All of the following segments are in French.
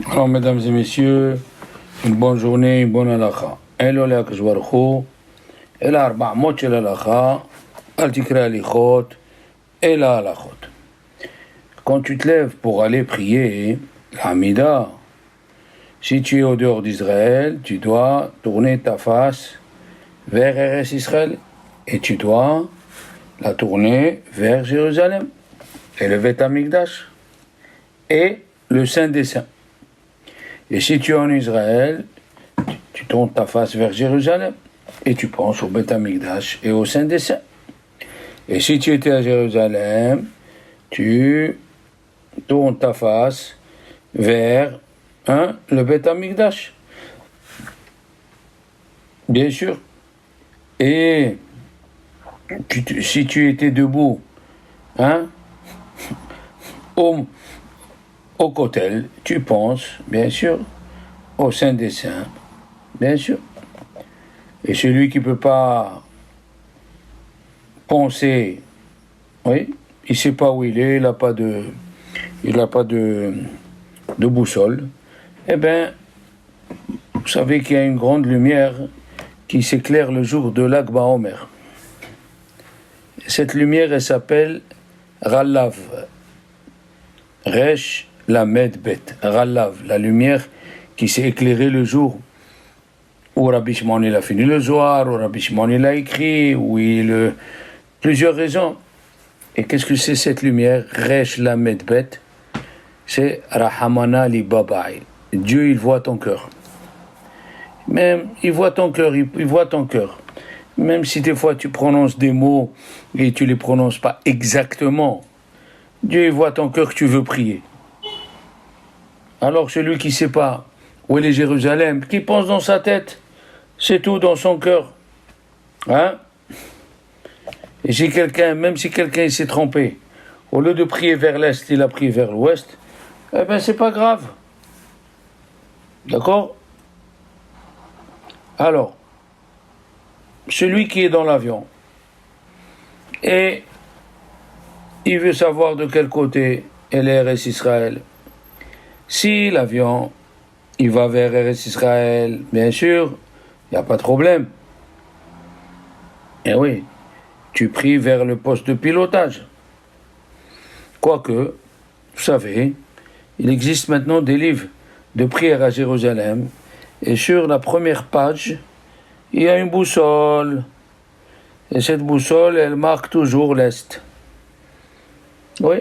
Alors, mesdames et messieurs, une bonne journée, une bonne halakha. Elo le HaKadosh Baruch Hu, el arba' mot shel halakha, al tikra alichot, et la halachot. Quand tu te lèves pour aller prier, l'Hamida, si tu es au dehors d'Israël, tu dois tourner ta face vers Eretz Israël et tu dois la tourner vers Jérusalem et le Beth Amikdash et le Saint des Saints. Et si tu es en Israël, tu tournes ta face vers Jérusalem et tu penses au Beth Amikdash et au Saint des Saints. Et si tu étais à Jérusalem, tu tournes ta face vers le Beth Amikdash. Bien sûr. Et si tu étais debout, au Kotel, tu penses, bien sûr, au Saint des Saints, bien sûr. Et celui qui ne peut pas penser, oui, il ne sait pas où il est, il n'a pas de boussole, eh bien, vous savez qu'il y a une grande lumière qui s'éclaire le jour de Lag BaOmer. Cette lumière, elle s'appelle Rallav. Resh Lamed Bet. Rallav, la lumière qui s'est éclairée le jour où Rabbi Shimon il a fini le Zohar, où Rabbi Shimon il a écrit, plusieurs raisons. Et qu'est-ce que c'est cette lumière? Resh Lamed Bet. C'est Rahamana li Babai. Dieu, il voit ton cœur. Même, il voit ton cœur. Même si des fois tu prononces des mots et tu les prononces pas exactement, Dieu, il voit ton cœur que tu veux prier. Alors celui qui ne sait pas où est Jérusalem, qui pense dans sa tête, c'est tout dans son cœur. Et si même si quelqu'un s'est trompé, au lieu de prier vers l'est, il a prié vers l'ouest, eh bien c'est pas grave. D'accord? Alors, celui qui est dans l'avion et il veut savoir de quel côté est l'Eretz Israël. Si l'avion, il va vers Eretz Israël, bien sûr, il n'y a pas de problème. Et oui, tu pries vers le poste de pilotage. Quoique, vous savez, il existe maintenant des livres de prière à Jérusalem, et sur la première page, il y a une boussole. Et cette boussole, elle marque toujours l'Est. Oui.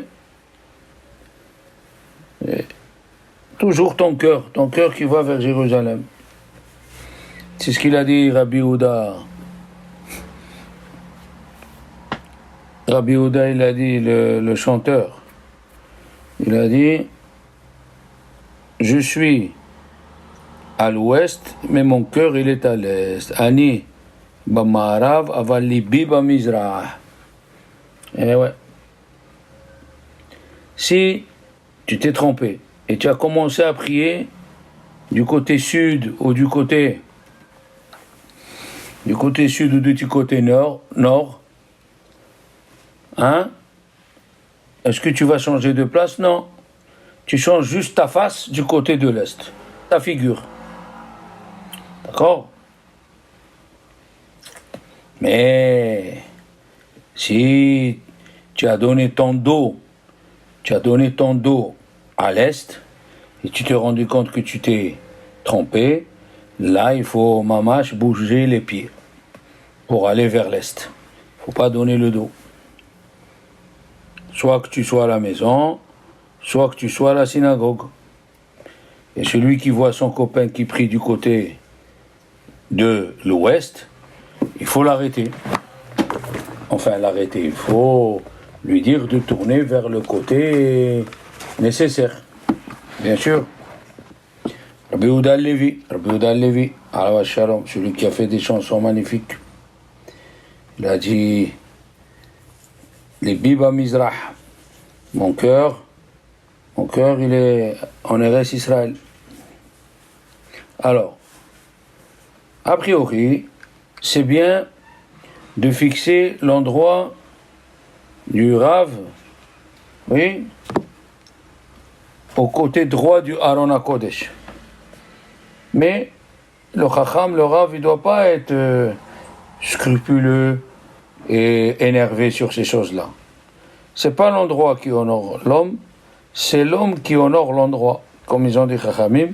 Et toujours ton cœur qui va vers Jérusalem. C'est ce qu'il a dit Rabbi Yehuda. Rabbi Yehuda, il a dit, le chanteur, il a dit, je suis à l'ouest, mais mon cœur, il est à l'est. Ani b'ma'arav, aval libi b'mizrah. Eh ouais. Si tu t'es trompé et tu as commencé à prier du côté sud ou du côté sud ou du côté nord, est-ce que tu vas changer de place? Non. Tu changes juste ta face du côté de l'est, ta figure. D'accord? Mais si tu as donné ton dos à l'est et tu t'es rendu compte que tu t'es trompé, là il faut mamache bouger les pieds pour aller vers l'est. Il ne faut pas donner le dos. Soit que tu sois à la maison, soit que tu sois à la synagogue. Et celui qui voit son copain qui prie du côté de l'ouest, il faut l'arrêter. Enfin, l'arrêter, il faut lui dire de tourner vers le côté nécessaire. Bien sûr. Rabbi Yehuda Levi, Alav Shalom, celui qui a fait des chansons magnifiques. Il a dit, les Biba Mizrah, mon cœur, il est en Eretz Israël. Alors, a priori, c'est bien de fixer l'endroit du Rav, oui, au côté droit du Aron HaKodesh. Mais le Chacham, le Rav, il ne doit pas être scrupuleux et énervé sur ces choses-là. Ce n'est pas l'endroit qui honore l'homme, c'est l'homme qui honore l'endroit. Comme ils ont dit Chachamim,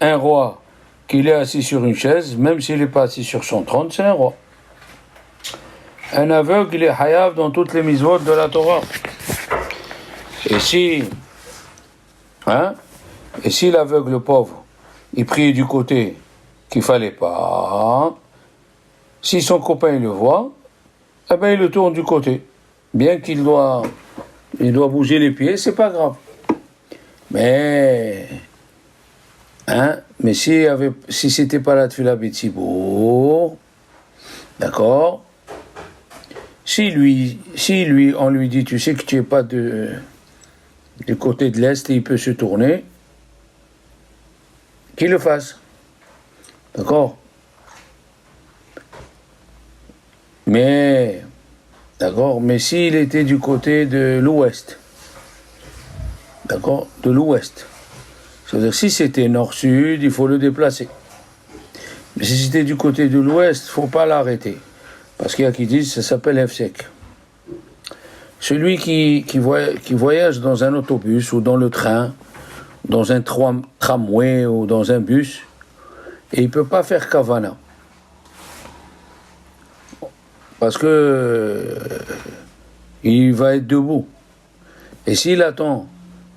un roi qu'il est assis sur une chaise, même s'il n'est pas assis sur son trône, c'est un roi. Un aveugle, il est hayav dans toutes les mitzvot de la Torah. Et si l'aveugle pauvre, il prie du côté qu'il ne fallait pas, si son copain il le voit, eh ben il le tourne du côté. Bien qu'il doit bouger les pieds, c'est pas grave. Mais si c'était pas la Tfila B'Tzibour, d'accord, si lui, on lui dit, tu sais que tu n'es pas du côté de l'Est et il peut se tourner, qu'il le fasse. D'accord? Mais s'il était du côté de l'Ouest, d'accord? De l'Ouest. C'est-à-dire, si c'était nord-sud, il faut le déplacer. Mais si c'était du côté de l'Ouest, il ne faut pas l'arrêter. Parce qu'il y a qui disent, ça s'appelle Hefsek. Celui qui voyage dans un autobus ou dans le train, dans un tramway ou dans un bus, et il ne peut pas faire Kavana. Parce que il va être debout. Et s'il attend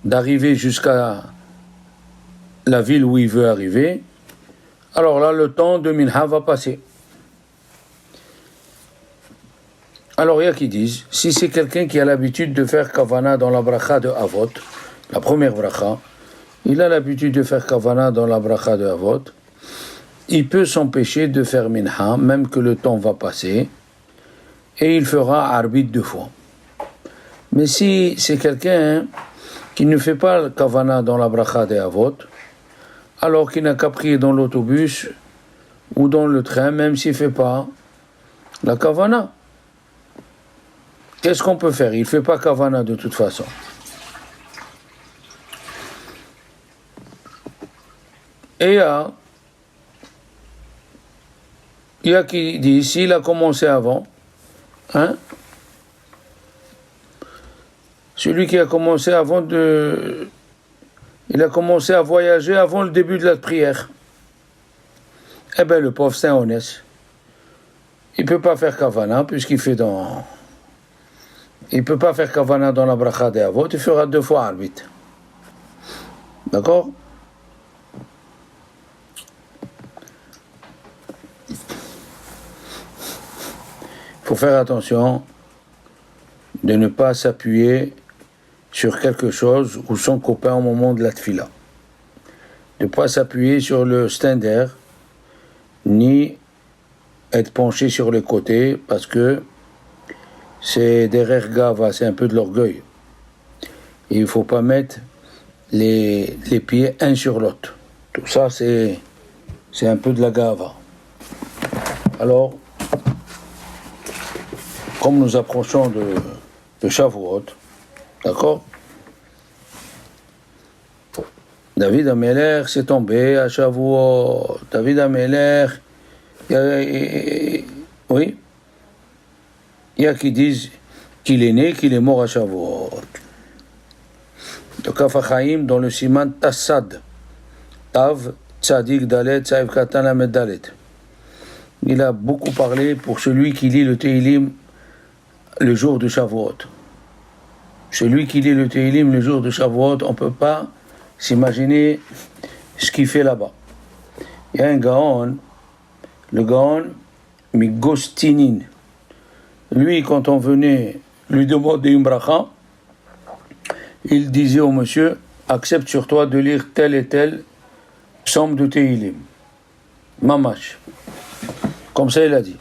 d'arriver jusqu'à la ville où il veut arriver, alors là, le temps de Minha va passer. Alors, il y a qui disent, si c'est quelqu'un qui a l'habitude de faire Kavana dans la bracha de Avot, la première bracha, il a l'habitude de faire Kavana dans la bracha de Avot, il peut s'empêcher de faire Minha, même que le temps va passer, et il fera arbitre 2 fois. Mais si c'est quelqu'un qui ne fait pas le Kavana dans la bracha de Avot, alors qu'il n'a qu'à prier dans l'autobus ou dans le train, même s'il ne fait pas la Kavana, qu'est-ce qu'on peut faire? Il ne fait pas Kavana de toute façon. Et il y a qui dit, s'il a commencé avant, celui qui a commencé il a commencé à voyager avant le début de la prière. Eh bien, le pauvre Saint Onès, il ne peut pas faire Kavana, puisqu'il fait il ne peut pas faire Kavana dans la bracha de Avot, il fera 2 fois arbitre. D'accord? Il faut faire attention de ne pas s'appuyer sur quelque chose ou son copain au moment de la tfila. De ne pas s'appuyer sur le stender, ni être penché sur les côtés, parce que c'est derrière gava, c'est un peu de l'orgueil. Et il ne faut pas mettre les pieds un sur l'autre. Tout ça, c'est un peu de la gava. Alors, comme nous approchons de Shavuot, d'accord? David Ameler s'est tombé à Shavuot. David Ameler, oui, il y a qui disent qu'il est né, qu'il est mort à Shavuot. De Kaf HaChaim dans le Siman Tassad, Tav, Tzadik, Dalet, Tzaïv Katan, Lamed Dalet. Il a beaucoup parlé pour celui qui lit le Tehillim le jour de Shavuot. Celui qui lit le Tehillim le jour de Shavuot, on ne peut pas s'imaginer ce qu'il fait là-bas. Il y a un Gaon, le Gaon Migostinin. Lui, quand on venait lui demander une bracha, il disait au monsieur, accepte sur toi de lire tel et tel psaume de Tehillim. Mamash. Comme ça, il a dit.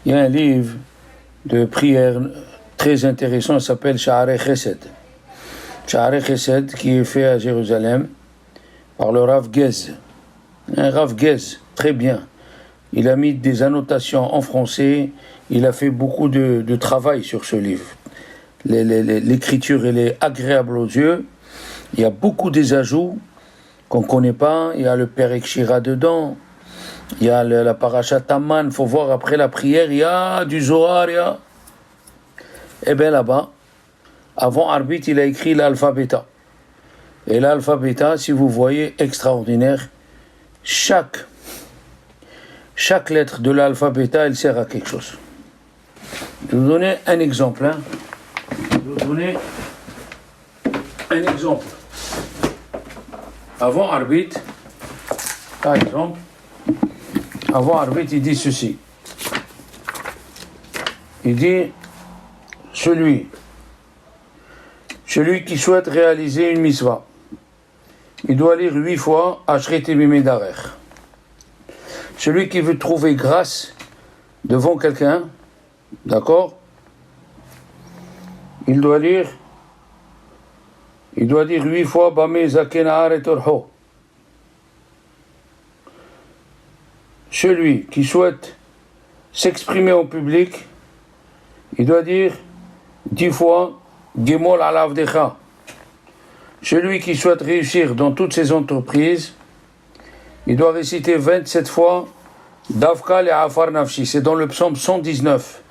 Il y a un livre de prière très intéressant, il s'appelle Sha'arei Chesed. Sha'arei Chesed, qui est fait à Jérusalem par le Rav Gez. Un Rav Gez, très bien. Il a mis des annotations en français, il a fait beaucoup de travail sur ce livre. l'écriture elle est agréable aux yeux. Il y a beaucoup des ajouts qu'on ne connaît pas. Il y a le Père Ekshira dedans. Il y a la Parashat Taman. Il faut voir après la prière. Il y a du Zohar. Et bien là-bas, avant Arbit, il a écrit l'alphabet. Et l'alphabet, si vous voyez, extraordinaire. Chaque lettre de l'alphabet, elle sert à quelque chose. Je vais vous donner un exemple. Avant Arbit, par exemple, il dit ceci. Il dit, celui qui souhaite réaliser une mitzvah, il doit lire 8 fois Ashret Bimedarer. Celui qui veut trouver grâce devant quelqu'un, d'accord, il doit dire 8 fois Bame Zakenahar et Torho. Celui qui souhaite s'exprimer en public, il doit dire 10 fois Gemol Alavdecha. Celui qui souhaite réussir dans toutes ses entreprises, il doit réciter 27 fois Davka le Afar Nafshi. C'est dans le psaume 119.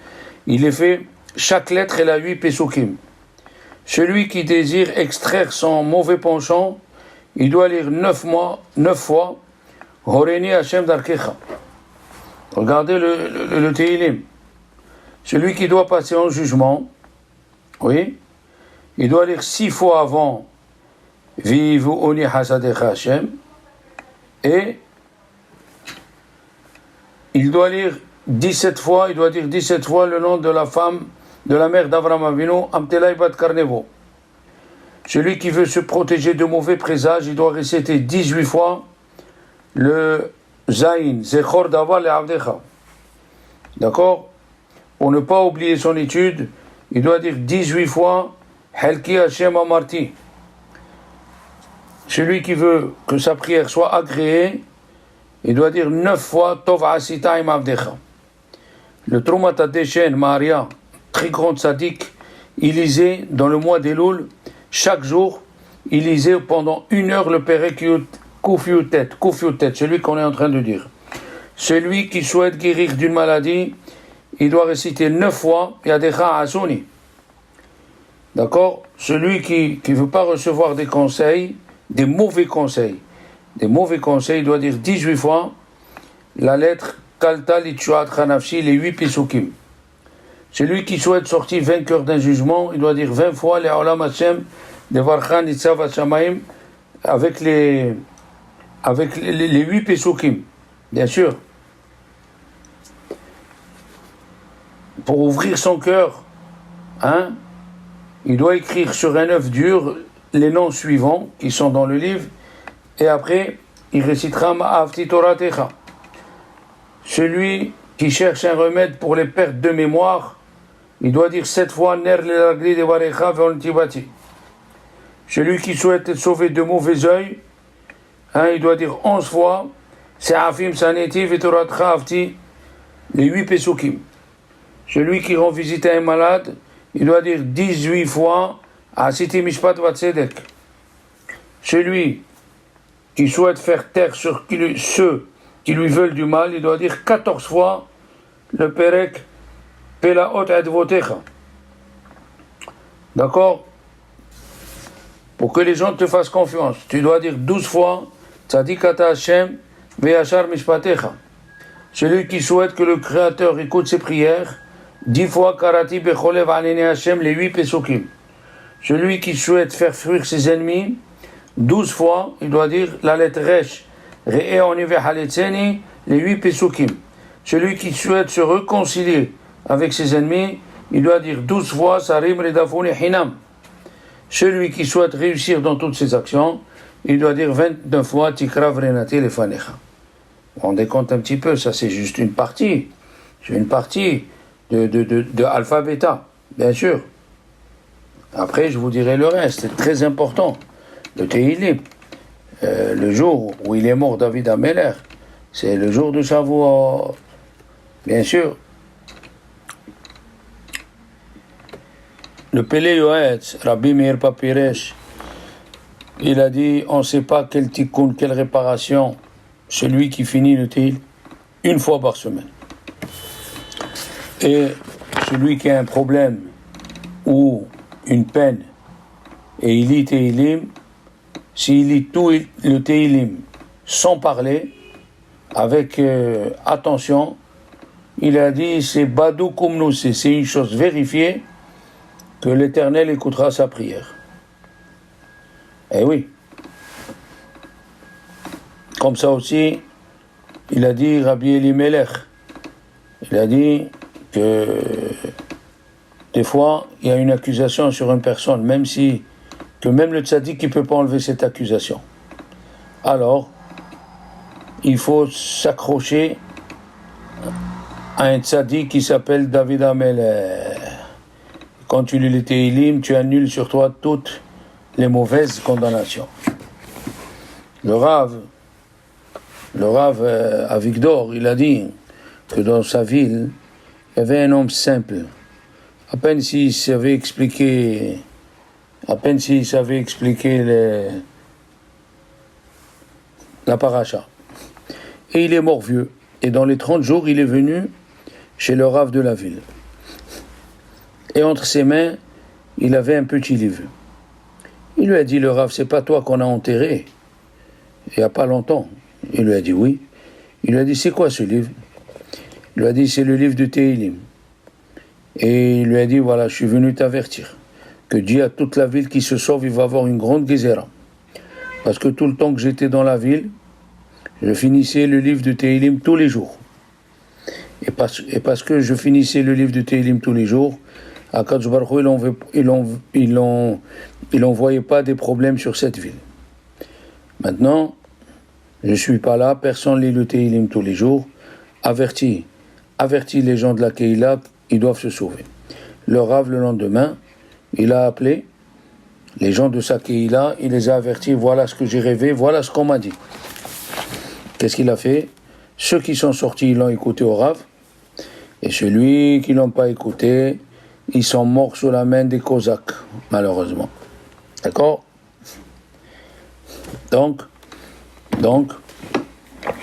Il est fait, chaque lettre elle a 8 pesukim. Celui qui désire extraire son mauvais penchant, il doit lire 9 fois Horeni Hashem Darkecha. Regardez le Tehillim. Celui qui doit passer en jugement, oui, il doit lire 6 fois avant Vivu Oni Hasadecha Hashem, et il doit dire 17 fois le nom de la femme, de la mère d'Avraham Avinu, Amtelai Bat Karnevo. Celui qui veut se protéger de mauvais présages, il doit réciter 18 fois le Zain, Zechor Davar le Avdecha. D'accord? Pour ne pas oublier son étude, il doit dire 18 fois Helki Hashem Amarti. Celui qui veut que sa prière soit agréée, il doit dire 9 fois Tov Asita Im Avdecha. Le Trumat Adeshen Maria, très grand tzaddik, il lisait dans le mois d'Elul, chaque jour, il lisait pendant 1 heure le Perek Kufyutet, celui qu'on est en train de dire. Celui qui souhaite guérir d'une maladie, il doit réciter 9 fois Yadecha Asuni. D'accord? Celui qui ne veut pas recevoir des conseils, des mauvais conseils, il doit dire 18 fois la lettre Kalta Litchuat Khanafshi, les 8 Pesukim. Celui qui souhaite sortir vainqueur d'un jugement, il doit dire 20 fois les Olam Hashem de Varchan Itzav Hashamaim avec les 8 Pesukim, bien sûr. Pour ouvrir son cœur, il doit écrire sur un œuf dur les noms suivants qui sont dans le livre, et après il récitera Ma'avti Toratecha. Celui qui cherche un remède pour les pertes de mémoire, il doit dire 7 fois Ner Lelagli de Varecha Ve'oltibati. Celui qui souhaite être sauvé de mauvais œil, il doit dire 11 fois Se'afim Saneti Vetoratcha Avti, les 8 Pesukim. Celui qui rend visite à un malade, il doit dire 18 fois Asiti Mishpat Vatzedek. Celui qui souhaite faire taire sur ceux qui lui veulent du mal, il doit dire 14 fois le Perek Pelaot Advotecha. D'accord? Pour que les gens te fassent confiance, tu dois dire 12 fois Tzadikata Hashem Ve'achar Mishpatecha. Celui qui souhaite que le Créateur écoute ses prières, 10 fois Karati Becholev Anene Hashem, les 8 Pesukim. Celui qui souhaite faire fuir ses ennemis, 12 fois, il doit dire la lettre Resh, Re'e Onive Haletzeni, les 8 Pesukim. Celui qui souhaite se réconcilier avec ses ennemis, il doit dire 12 fois Sarim Redafuni Hinam. Celui qui souhaite réussir dans toutes ses actions, il doit dire 29 fois Tikra Vrenati Lefanecha. On rendez compte un petit peu, ça c'est juste une partie. C'est une partie de Alpha Beta, bien sûr. Après, je vous dirai le reste, c'est très important. Le Tehillim, le jour où il est mort David Ameler, c'est le jour de Shavuot, bien sûr. le Pélé Yoetz, Rabbi Meir Papiresh, il a dit, on ne sait pas quel tikkun, quelle réparation, celui qui finit le Tehil une fois par semaine. Et celui qui a un problème ou une peine, et il lit Tehilim, s'il lit tout le Tehilim sans parler, avec attention, il a dit, c'est Badou Kumnou, c'est une chose vérifiée, que l'Éternel écoutera sa prière. Eh oui. Comme ça aussi, il a dit Rabbi Elimelech, il a dit que des fois, il y a une accusation sur une personne, même le tzaddik ne peut pas enlever cette accusation. Alors, il faut s'accrocher à un tzaddik qui s'appelle David Amelech. Quand tu lis les Tehilim, tu annules sur toi toutes les mauvaises condamnations. Le Rav Avigdor, il a dit que dans sa ville, il y avait un homme simple. À peine s'il savait expliquer la paracha. Et il est mort vieux. Et dans les 30 jours, il est venu chez le Rav de la ville. Et entre ses mains, il avait un petit livre. Il lui a dit, le Rav, c'est pas toi qu'on a enterré il n'y a pas longtemps. Il lui a dit oui. Il lui a dit, c'est quoi ce livre? Il lui a dit, c'est le livre de Tehilim. Et il lui a dit, voilà, je suis venu t'avertir que dis à toute la ville qui se sauve, il va avoir une grande gézéra. Parce que tout le temps que j'étais dans la ville, je finissais le livre de Tehilim tous les jours. Et parce que je finissais le livre de Tehilim tous les jours, Akadosh Baruch Hu, il n'envoyait pas des problèmes sur cette ville. Maintenant, je ne suis pas là, personne lit le Tehilim tous les jours. Avertis les gens de la Keïla, ils doivent se sauver. Le Rav, le lendemain, il a appelé les gens de sa Keïla, il les a avertis, voilà ce que j'ai rêvé, voilà ce qu'on m'a dit. Qu'est-ce qu'il a fait? Ceux qui sont sortis, ils l'ont écouté au Rav, et celui qui ne l'ont pas écouté, ils sont morts sous la main des Cosaques, malheureusement. D'accord? Donc,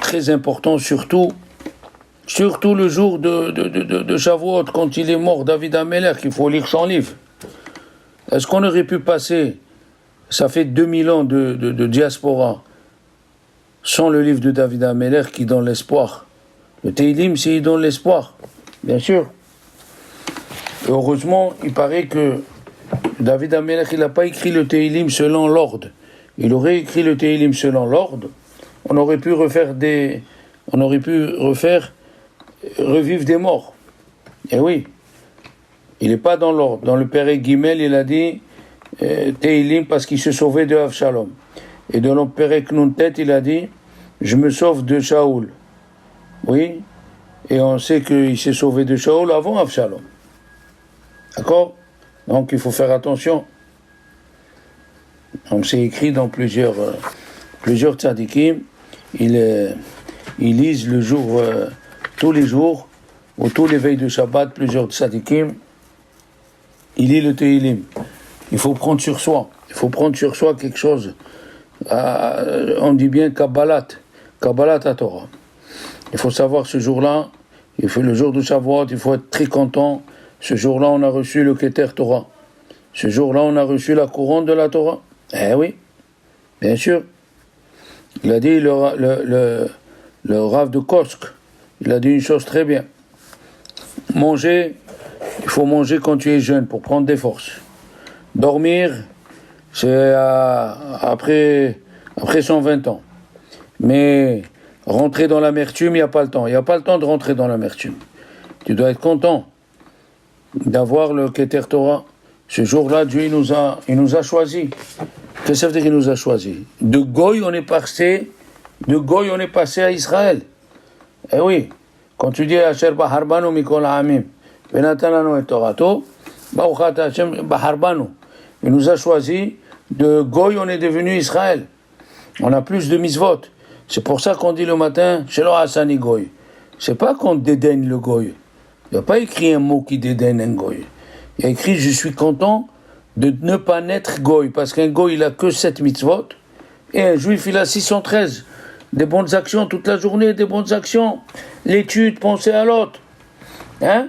très important, surtout le jour de Shavuot, quand il est mort, David Amelech, il faut lire son livre. Est-ce qu'on aurait pu passer, ça fait 2000 ans de diaspora, sans le livre de David Amelech qui donne l'espoir? Le Tehilim, c'est il donne l'espoir, bien sûr. Et heureusement, il paraît que David Amelech, il n'a pas écrit le Tehilim selon l'ordre. Il aurait écrit le Tehilim selon l'ordre, on aurait pu revivre des morts. Et oui, il n'est pas dans l'ordre. Dans le Péré Gimel, il a dit Tehilim parce qu'il se sauvait de Avshalom. Et dans le Péré Knuntet, il a dit je me sauve de Shaoul. Oui, et on sait qu'il s'est sauvé de Shaoul avant Avshalom. D'accord? Donc il faut faire attention. Donc c'est écrit dans plusieurs tzadikim, ils lisent le jour, tous les jours, ou tous les veilles de Shabbat, plusieurs tzadikim, ils lisent le Tehilim. Il faut prendre sur soi quelque chose, on dit bien Kabbalat à Torah. Il faut savoir ce jour-là, le jour de Shavuot, il faut être très content. Ce jour-là, on a reçu le Keter Torah. Ce jour-là, on a reçu la couronne de la Torah. Eh oui, bien sûr. Il a dit, le Rav de Kosk, il a dit une chose très bien. Il faut manger quand tu es jeune pour prendre des forces. Dormir, c'est après 120 ans. Mais rentrer dans l'amertume, il n'y a pas le temps. Il n'y a pas le temps de rentrer dans l'amertume. Tu dois être content d'avoir le Keter Torah. Ce jour-là, Dieu il nous a choisis. Qu'est-ce que ça veut dire qu'il nous a choisis? De Goy, on est passé à Israël. Eh oui, quand tu dis Asher Baharbanu Mikol Ha'amim, Benatananu et Torato, Ba'uchat Hashem Baharbanu. Il nous a choisis. De Goy, on est devenu Israël. On a plus de misvot. C'est pour ça qu'on dit le matin, Shelo Hasani Goy. C'est pas qu'on dédaigne le Goy. Il n'y a pas écrit un mot qui dédaigne un Goy. Il y a écrit, je suis content de ne pas naître goy, parce qu'un goy, il a que 7 mitzvot, et un juif, il a 613. Des bonnes actions toute la journée, des bonnes actions. L'étude, penser à l'autre. Hein?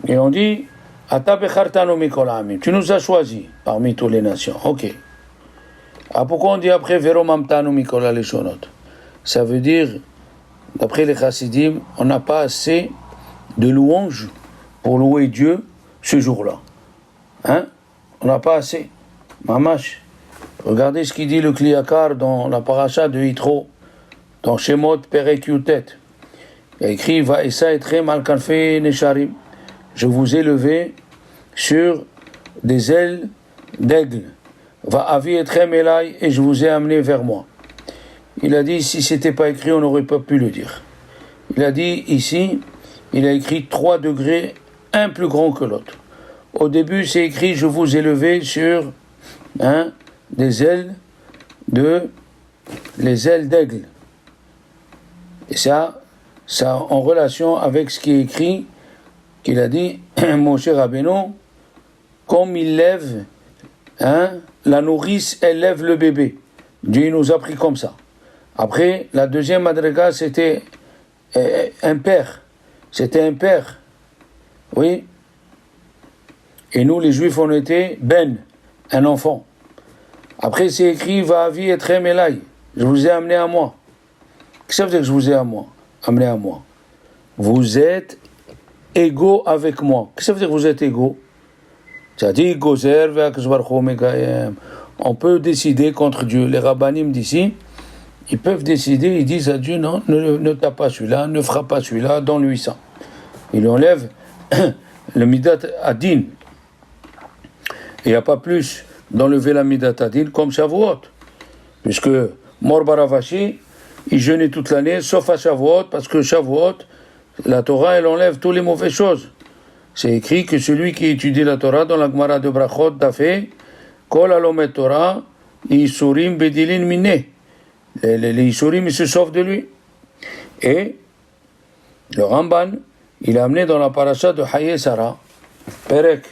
Et on dit, Ata bechartanu mikol ha'amim. Tu nous as choisis parmi toutes les nations. Ok. Ah, pourquoi on dit après, Vero mamtanu mikol ha'leshonot? Ça veut dire, d'après les chassidim, on n'a pas assez de louanges pour louer Dieu ce jour-là. Hein? On n'a pas assez. Mamash. Regardez ce qu'il dit le Kliakar dans la paracha de Yitro, dans Shemot Perek Yutet. Il a écrit Va esa etrem al kanfei nesharim. Je vous ai levé sur des ailes d'aigle. Va avi etrem elai, et je vous ai amené vers moi. Il a dit, si c'était pas écrit, on n'aurait pas pu le dire. Il a dit ici, il a écrit 3 degrés, un plus grand que l'autre. Au début, c'est écrit, je vous ai levé sur des ailes les ailes d'aigle. Et ça en relation avec ce qui est écrit, qu'il a dit, mon cher Rabbeinu, comme il lève, la nourrice, elle lève le bébé. Dieu nous a pris comme ça. Après, la deuxième madriga, c'était un père. C'était un père. Oui. Et nous, les Juifs, on était Ben, un enfant. Après, c'est écrit, va avi et tremelai. Je vous ai amené à moi. Qu'est-ce que ça veut dire que je vous ai amené à moi? Vous êtes égaux avec moi. Qu'est-ce que ça veut dire que vous êtes égaux? C'est-à-dire, on peut décider contre Dieu. Les rabbanim d'ici, ils peuvent décider, ils disent à Dieu, non, ne tape pas celui-là, ne frappe pas celui-là, donne-lui ça. Ils lui enlèvent le midat adin. Il n'y a pas plus d'enlever la midat adin comme Shavuot. Puisque Mor Baravashi, il jeûnait toute l'année, sauf à Shavuot, parce que Shavuot, la Torah, elle enlève toutes les mauvaises choses. C'est écrit que celui qui étudie la Torah dans la Gemara de Brachot, Dafé, Kol alomet Torah, Yisurim bedilin miné. Les Yisurim, ils se sauvent de lui. Et le Ramban, il a amené dans la paracha de Haye Sarah, Perek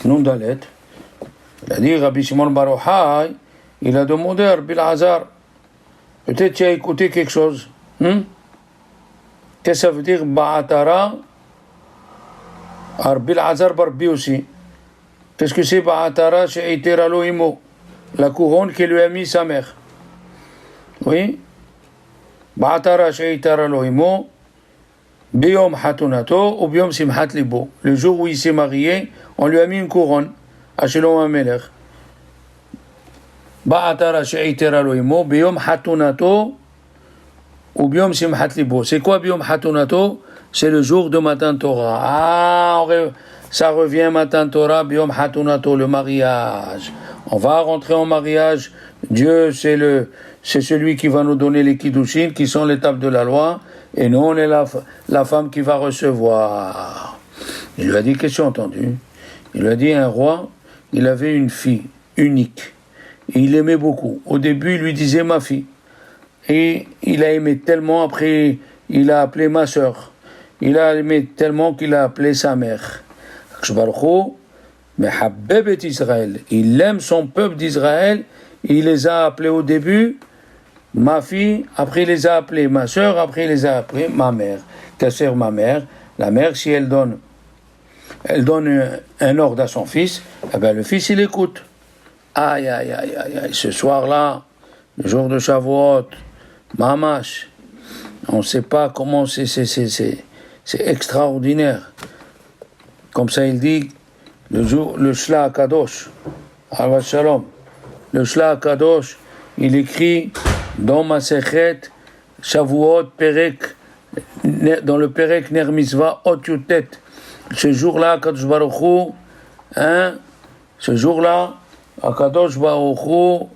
Nundalet, il a dit Rabbi Shimon Bar Yochai, il a demandé à Rabbi Elazar, peut-être tu as écouté quelque chose. Qu'est-ce que ça veut dire Ba'atara? Rabbi Elazar Barbi aussi. Qu'est-ce que c'est Ba'atara chez Eiter Elohimo? La couronne que lui a mis sa mère. Oui. Ba'atara chez Eiter Elohimo. Biyom Hatunato ou Biyom Simhat Libo. Le jour où il s'est marié, on lui a mis une couronne. Ashelom Amelech. Ba'atara she'iter Elohimo, Biyom Hatunato ou Biyom Simhat Libo. C'est quoi Biyom Hatunato? C'est le jour de Matan Torah. Ah, ça revient Matan Torah, Biyom Hatunato, le mariage. On va rentrer en mariage. Dieu, c'est celui qui va nous donner les Kiddushin, qui sont l'étape de la loi. Et nous, on est la femme qui va recevoir. Il lui a dit, qu'est-ce que tu as entendu? Il lui a dit, un roi, il avait une fille unique. Et il l'aimait beaucoup. Au début, il lui disait ma fille. Et il a aimé tellement, après, il a appelé ma sœur. Il a aimé tellement qu'il a appelé sa mère. Israël. Il aime son peuple d'Israël. Il les a appelés au début ma fille, après il les a appelés ma sœur, après il les a appelés ma mère. Qu'est-ce que c'est ma mère? La mère, si elle donne un ordre à son fils, eh ben le fils il écoute. Aïe, aïe, aïe, aïe, aïe, ce soir-là, le jour de Shavuot, Mamash, on ne sait pas comment c'est extraordinaire. Comme ça il dit, le Shla Kadosh, Alva Shalom, le Shla Kadosh, il écrit dans Masechet Shavuot Perek, dans le Perek Ner Mitzvah Ot Yutet. Ce jour-là, Kadosh Baruch Hu, ce jour-là, Kadosh Baruch Hu,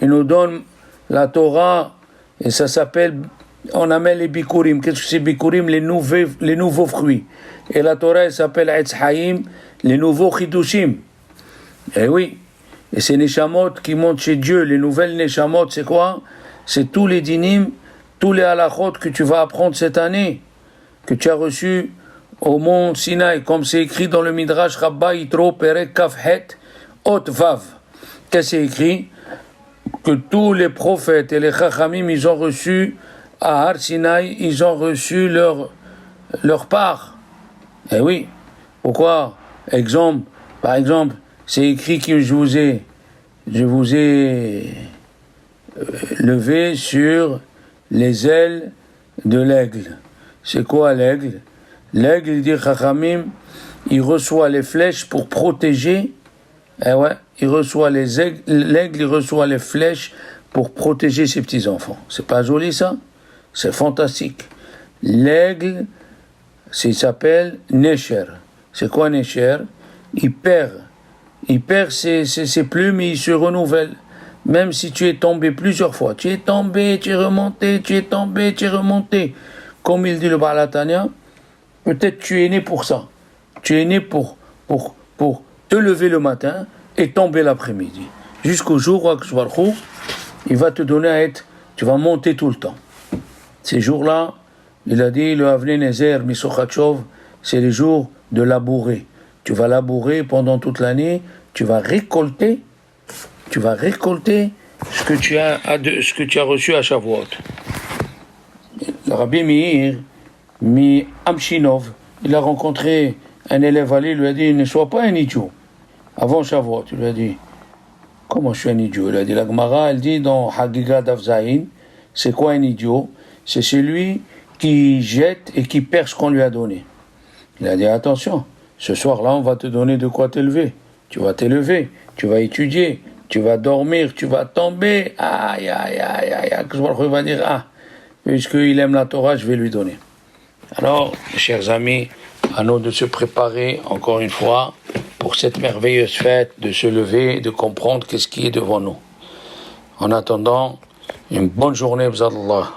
il nous donne la Torah, et ça s'appelle, on appelle les Bikurim. Qu'est-ce que c'est Bikurim? Les nouveaux fruits. Et la Torah, elle s'appelle Etz Haim, les nouveaux Chidushim. Eh oui. Et ces Neshamot qui montent chez Dieu, les nouvelles Neshamot, c'est quoi? C'est tous les dinim, tous les halachot que tu vas apprendre cette année, que tu as reçus au mont Sinaï, comme c'est écrit dans le Midrash Rabba Yitro Perek Kafhet Ot Vav. Qu'est-ce que c'est écrit? Que tous les prophètes et les Chachamim, ils ont reçu à Har Sinaï, ils ont reçu leur part. Eh oui. Pourquoi? Par exemple, c'est écrit que je vous ai levé sur les ailes de l'aigle. C'est quoi l'aigle? L'aigle, il dit Chachamim, il reçoit les flèches pour protéger. Eh ouais, l'aigle, il reçoit les flèches pour protéger ses petits-enfants. C'est pas joli ça? C'est fantastique. L'aigle, il s'appelle Nesher. C'est quoi Nesher? Il perd ses plumes et il se renouvelle. Même si tu es tombé plusieurs fois, tu es tombé, tu es remonté, tu es tombé, tu es remonté. Comme il dit le Baal HaTanya, peut-être tu es né pour ça. Tu es né pour te lever le matin et tomber l'après-midi. Jusqu'au jour où Akadosh Baruch Hu, il va te donner à être, tu vas monter tout le temps. Ces jours-là, il a dit, le Avnei Nezer Misochatchov, c'est les jours de labourer. Tu vas labourer pendant toute l'année, tu vas récolter ce que tu as reçu à Shavuot. Le Rabbi Meir, mi Amshinov, il a rencontré un élève à lui, il lui a dit, ne sois pas un idiot. Avant Shavuot, il lui a dit, comment je suis un idiot? Il a dit, la Gemara, elle dit dans Hagiga Daf Zayin, c'est quoi un idiot? C'est celui qui jette et qui perd ce qu'on lui a donné. Il a dit, attention, ce soir-là, on va te donner de quoi t'élever. Tu vas t'élever, tu vas étudier, tu vas dormir, tu vas tomber. Aïe, aïe, aïe, aïe, aïe. Il va dire, ah, puisqu'il aime la Torah, je vais lui donner. Alors, chers amis, à nous de se préparer, encore une fois, pour cette merveilleuse fête, de se lever, de comprendre qu'est-ce qui est devant nous. En attendant, une bonne journée, B'Zallah.